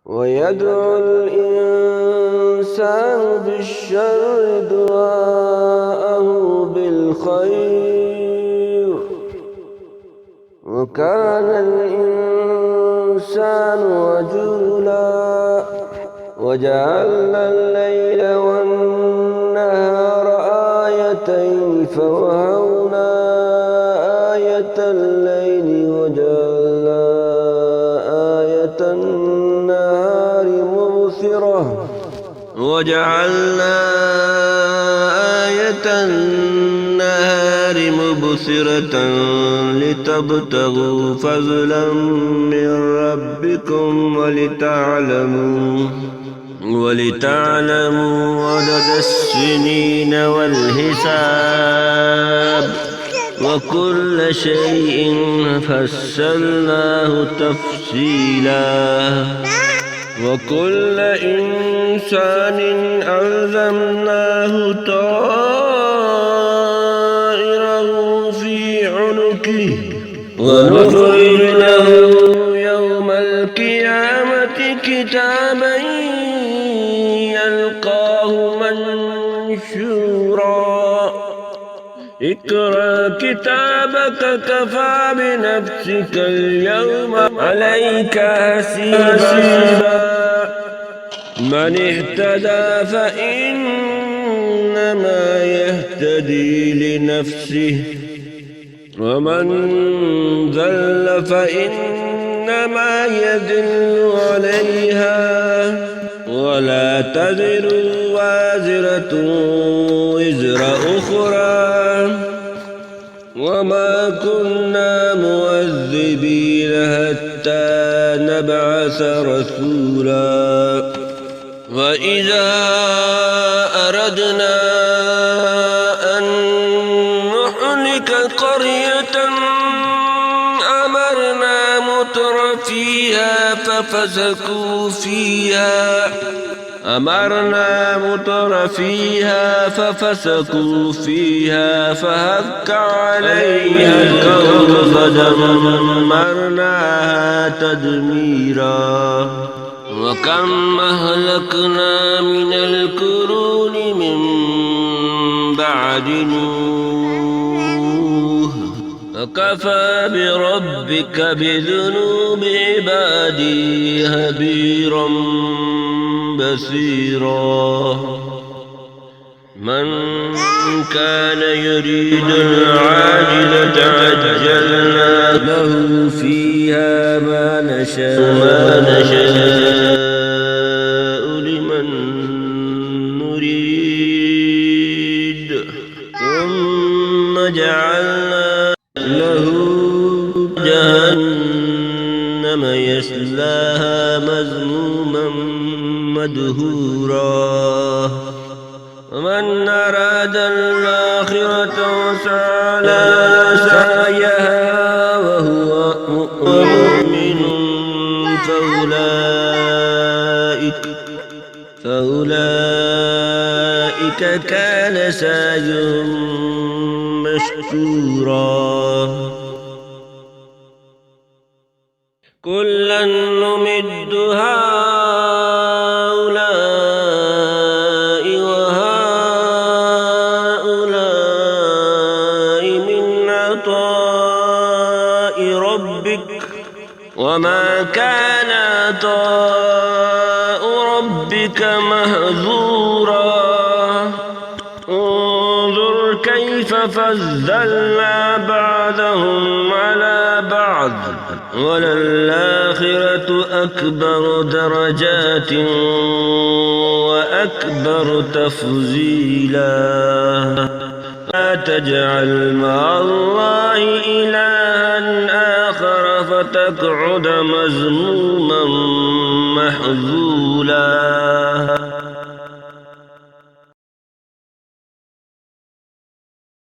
ويدعو الإنسان بالشر دعاءه بالخير وكان الإنسان عجولا وجعلنا الليل والنهار آيتين فمحونا آية الليل وجعلنا آية النهار مبصرة لتبتغوا فضلا من ربكم ولتعلموا عدد السنين والحساب وكل شيء فصلناه تفصيلا وكل إنسان ألزمناه طائره في عنقه ونخرج له يوم القيامة كتابا يلقاه منشورا اقرأ كتابك كفى بنفسك اليوم عليك حسيبا من اهتدى فإنما يهتدي لنفسه ومن ضل فإنما يضل عليها ولا تزر وازرة وزر أخرى وما كنا معذبين حتى نبعث رسولا وإذا أردنا أن نهلك قرية أمرنا متر فيها ففسقوا فيها فحق عليها القول فدمرناها تدميرا وكم أهلكنا من القرون من بعد نوح وكفى بربك بذنوب عبادي خبيرا بصيرا من كان يريد العاجلة عجلنا له فيها ما نشاء لمن نريد ثم جعلنا له جهنم يصلاها مذموما مدحورا ومن أراد الآخرة وسعى لها سعيها وهو مؤمن فأولئك كان سعيهم مشكورا كلا نمد هؤلاء وهؤلاء من عطاء ربك وما كان عطاء ربك مهذورا انظر كيف فضلنا بعضهم على بعض وللآخرة أكبر درجات وأكبر تفضيلا لا تجعل مع الله إلها آخر فتقعد مذموما محذولا